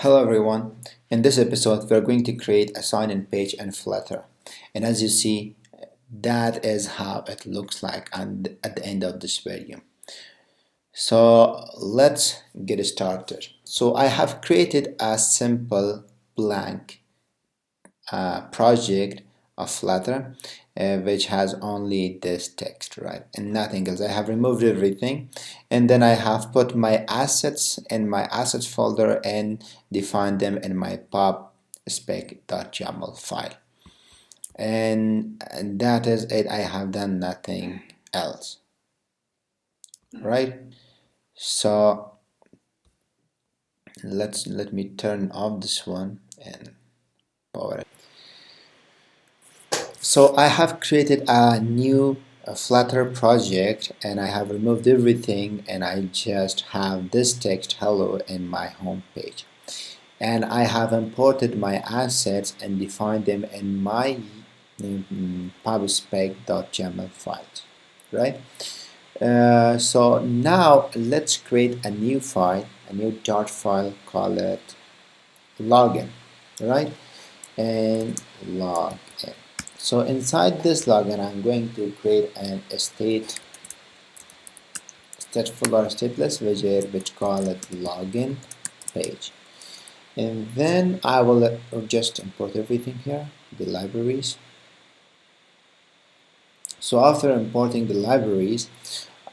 Hello everyone. In this episode we're going to create a sign-in page in Flutter, and as you see that is how it looks like at the end of this video. So let's get started. So I have created a simple blank project of Flutter which has only this text, right, and nothing else. I have removed everything, and then I have put my assets in my assets folder and defined them in my pub/spec.yaml file, and that is it. I have done nothing else, right? So let me turn off this one and power it. So I have created a new Flutter project, and I have removed everything, and I just have this text hello in my home page, and I have imported my assets and defined them in my pubspec.yaml files, right? So now let's create a new file, a new dart file, call it login, right? And login. So inside this login, I'm going to create an stateful or stateless widget which call it login page, and then I will just import everything here, the libraries. So after importing the libraries,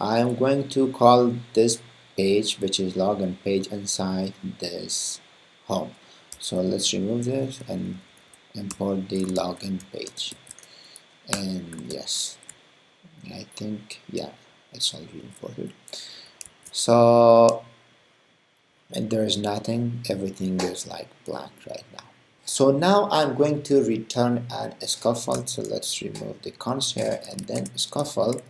I am going to call this page, which is login page, inside this home. So let's remove this and import the login page. And yes, I think, yeah, it's already imported. So and there is nothing, everything is like blank right now. So now I'm going to return an scaffold. So let's remove the cons here and then scaffold,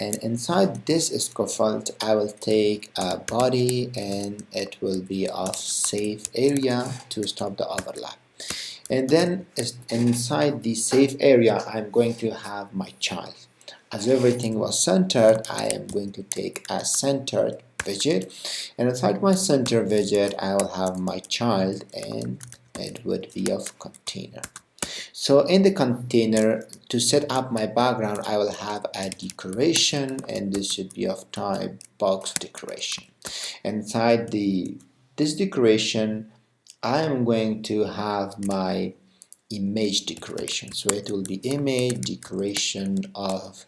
and inside this scaffold I will take a body, and it will be of safe area to stop the overlap. And then inside the safe area I'm going to have my child. As everything was centered, I am going to take a centered widget, and inside my center widget I will have my child, and it would be of container. So in the container, to set up my background, I will have a decoration, and this should be of type box decoration. Inside this decoration I am going to have my image decoration, so it will be image decoration of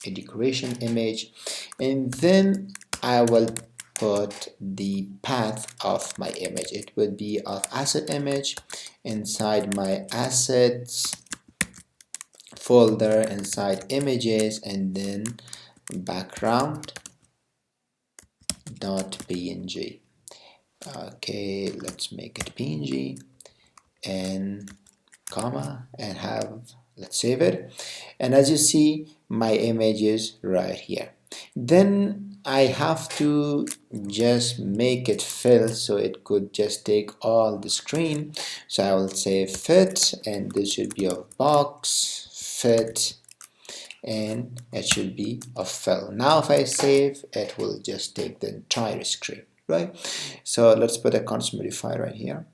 a decoration image, and then I will put the path of my image. It will be of asset image inside my assets folder, inside images, and then background dot png. Okay, let's make it png and comma, and let's save it, and as you see my image is right here. Then I have to just make it fill, so it could just take all the screen. So I will say fit, and this should be of box fit, and it should be of fill. Now if I save, it will just take the entire screen, right? So let's put a constant modifier right here.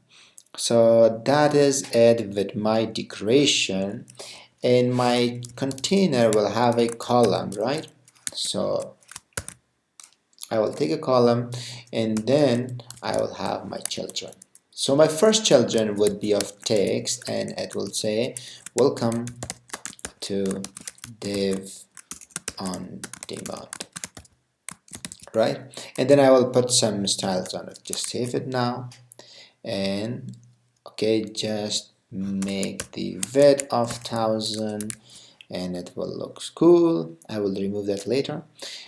So that is it with my decoration, and my container will have a column, right? So I will take a column, and then I will have my children. So my first children would be of text, and it will say welcome to Dev on Demand, right? And then I will put some styles on it. Just save it now, and okay, just make the width of 1000, and it will look cool. I will remove that later.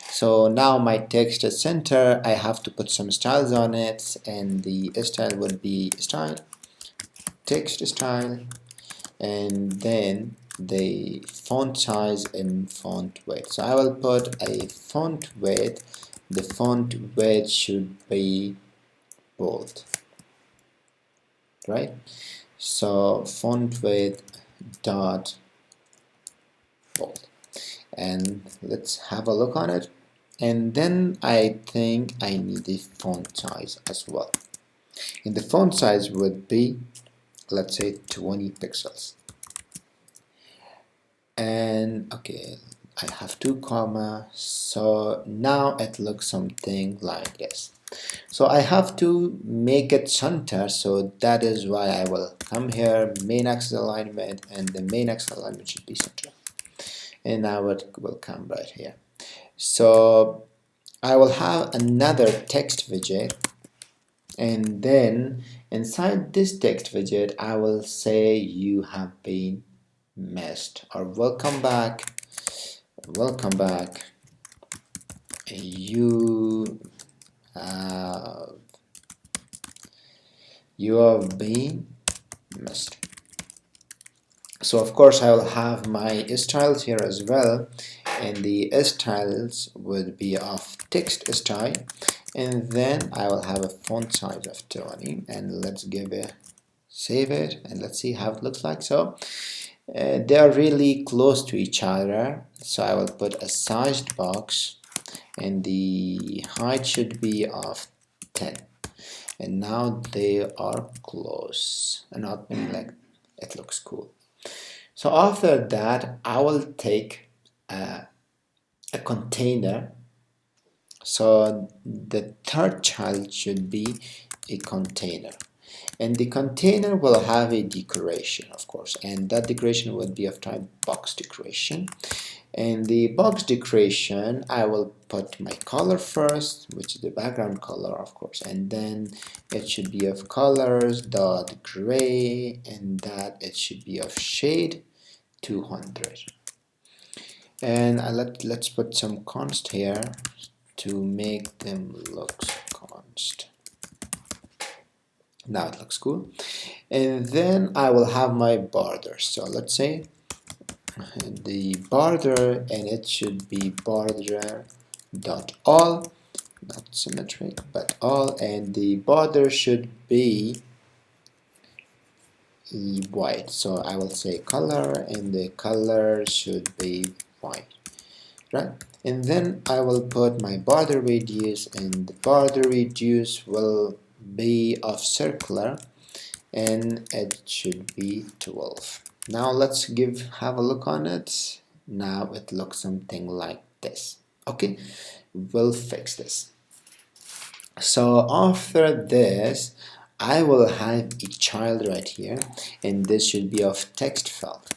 So now my text is center. I have to put some styles on it, and the style would be style, text style, and then the font size and font width. So I will put a font width. The font width should be bold, right? So font width dot bold, and let's have a look on it. and then I think I need a font size as well, and the font size would be, let's say, 20 pixels. And okay, I have two comma, so now it looks something like this. So I have to make it center, so that is why I will come here, main axis alignment, and the main axis alignment should be center, and now it will come right here. So I will have another text widget, and then inside this text widget I will say you have been missed, or welcome back, you uh, you have been missed. So of course I will have my styles here as well, and the styles would be of text style, and then I will have a font size of 20, and let's give it, save it, and let's see how it looks like. So they are really close to each other, so I will put a sized box, and the height should be of 10, and now they are close and not like it looks cool. So after that I will take a container, so the third child should be a container, and the container will have a decoration, of course, and that decoration will be of type box decoration. And the box decoration, I will put my color first, which is the background color, of course, and then it should be of colors dot gray, and that it should be of shade 200. And let's put some const here to make them look const. Now it looks cool. And then I will have my border. So let's say the border, and it should be border dot all, not symmetric but all, and the border should be white. So I will say color, and the color should be white, right? And then I will put my border radius, and the border radius will be of circular, and it should be 12. Now let's have a look on it. Now it looks something like this. Okay, we'll fix this. So after this I will have a child right here, and this should be of text field.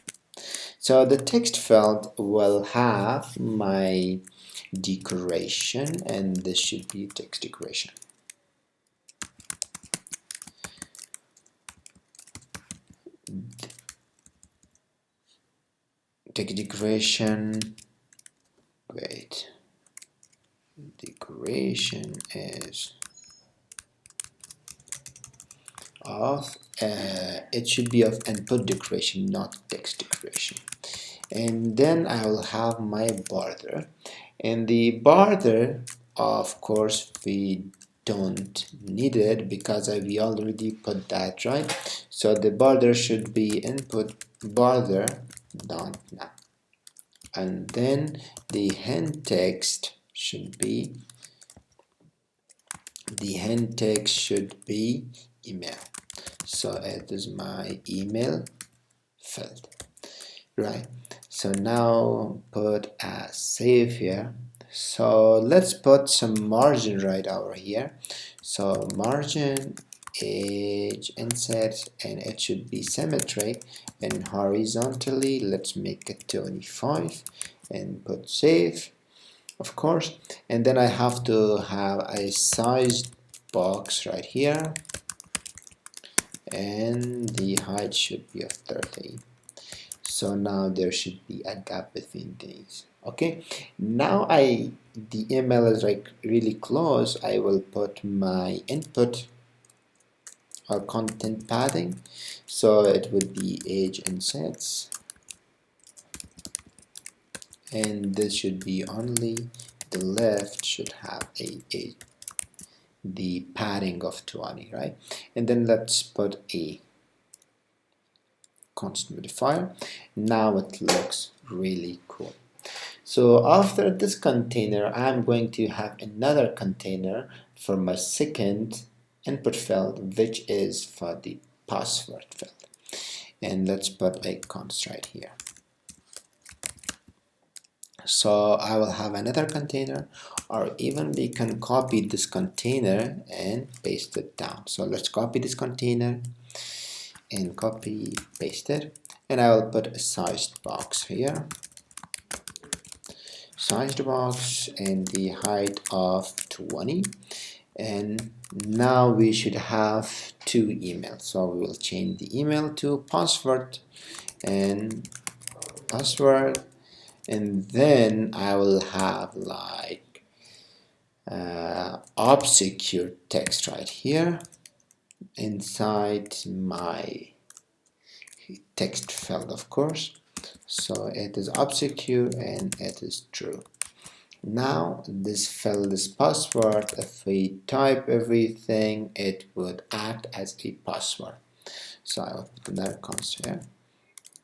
So the text field will have my decoration, and this should be text decoration. Text decoration, wait, decoration is of it should be of input decoration, not text decoration. And then I will have my border, and the border, of course, we don't need it because we already put that, right? So the border should be input border dot now, and then the hint text should be email. So it is my email field, right? So now put a save here. So let's put some margin right over here. So margin edge inset, and it should be symmetric, and horizontally let's make it 25, and put save, of course. And then I have to have a sized box right here, and the height should be of 30. So now there should be a gap between these. Okay, now the email is like really close. I will put my input or content padding, so it would be age insets, and this should be only the left should have the padding of 20, right? And then let's put a constant modifier. Now it looks really cool. So after this container, I'm going to have another container for my second input field, which is for the password field. And let's put a const right here. So I will have another container, or even we can copy this container and paste it down. So let's copy this container and copy paste it, and I will put a sized box here, sized box, and the height of 20. And now we should have two emails, so we will change the email to password and password, and then I will have like obscure text right here inside my text field, of course. So it is obscure and it is true. Now this field is password. If we type everything, it would act as a password. So I will put another const here,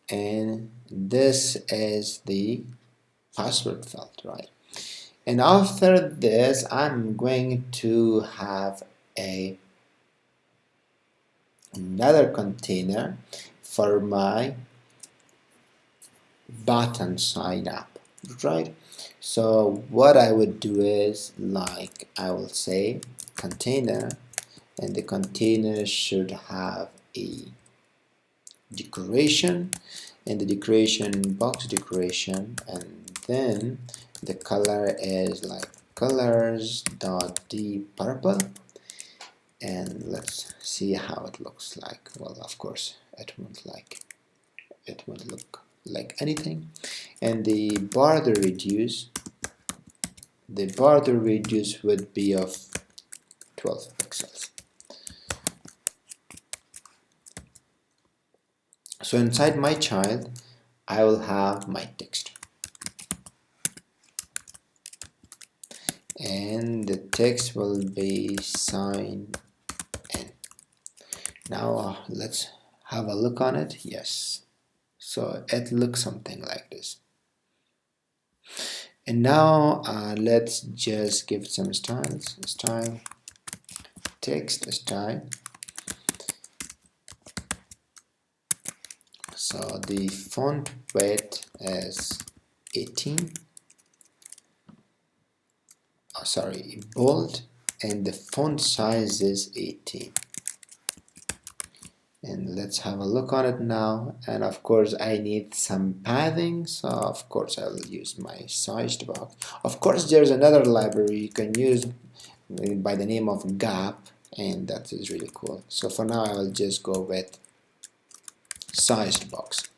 and this is the password field, right? And after this, I'm going to have another container for my button sign up, right? So what I would do is, like, I will say container, and the container should have a decoration, and the decoration box decoration, and then the color is like colors.dpurple, and let's see how it looks like. Well, of course it won't look like anything. And the border radius would be of 12 pixels. So inside my child I will have my text, and the text will be sign in. Now let's have a look on it. Yes, so it looks something like this. And now let's just give it some styles. Style, text style. So the font weight is 18. Oh, sorry, bold, and the font size is 18. And let's have a look on it now. And of course I need some padding, so of course I will use my sized box. Of course there's another library you can use by the name of gap, and that is really cool. So for now I will just go with sized box,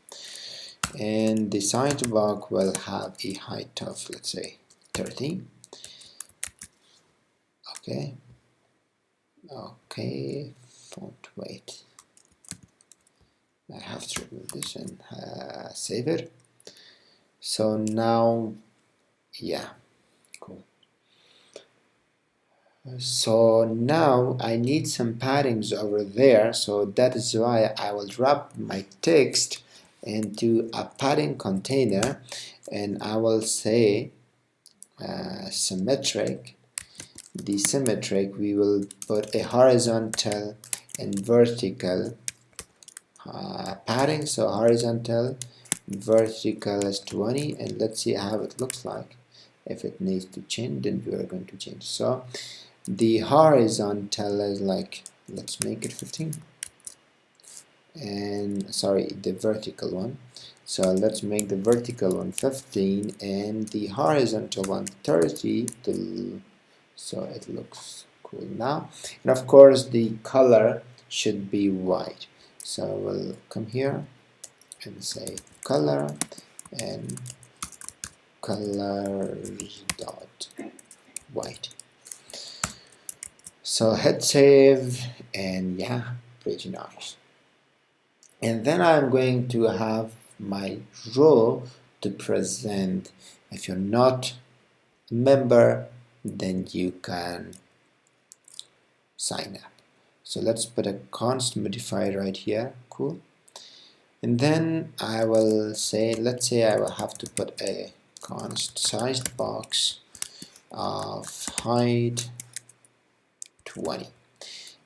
and the sized box will have a height of, let's say, 30. Okay, font weight, I have to remove this and save it. So now, yeah, cool. So now I need some paddings over there, so that is why I will wrap my text into a padding container, and I will say symmetric. The symmetric, we will put a horizontal and vertical padding. So horizontal, vertical is 20, and let's see how it looks like. If it needs to change, then we are going to change. So the horizontal is like, let's make it 15, and sorry, the vertical one, so let's make the vertical one 15 and the horizontal one 30 so it looks cool now. And of course the color should be white, so we'll come here and say color and colors dot white. So hit save, and yeah, pretty nice. And then I'm going to have my row to present. If you're not a member, then you can sign up. So let's put a const modifier right here. Cool. And then I will say, let's say I will have to put a const sized box of height 20,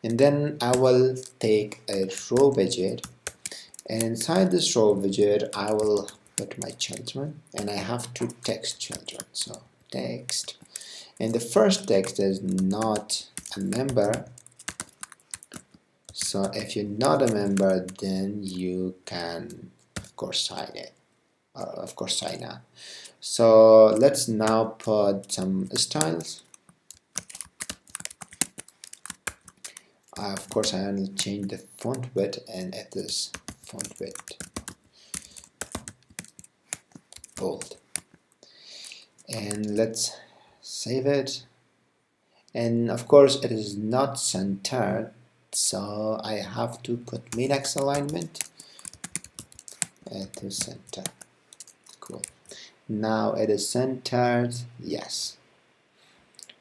and then I will take a row widget, and inside this row widget I will put my children, and I have to text children. So text, and the first text is not a member. So if you're not a member, then you can of course sign it, of course sign up. So let's now put some styles. Of course I only change the font width, and it is font width bold, and let's save it. And of course it is not centered, so I have to put min-x alignment to center. Cool. Now it is centered, yes.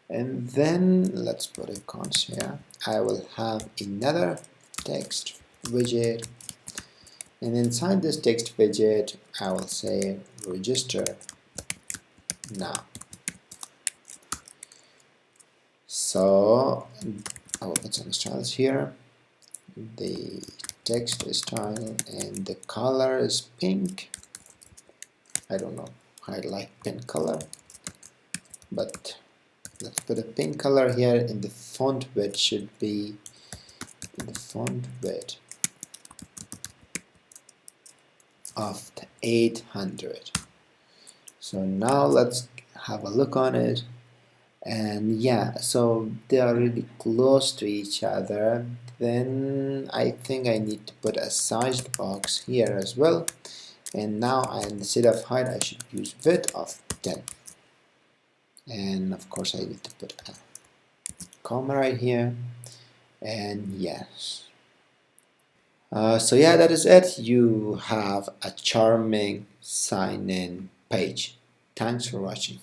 And then let's put a const here. I will have another text widget, and inside this text widget I will say register now. So I will put some styles here. The text style, and the color is pink. I don't know, I like pink color, but let's put a pink color here, and the font width should be the font width of 800. So now let's have a look on it, and yeah, so they are really close to each other. Then I think I need to put a sized box here as well, and now instead of height I should use width of 10, and of course I need to put a comma right here, and yes. So yeah, that is it. You have a charming sign-in page. Thanks for watching.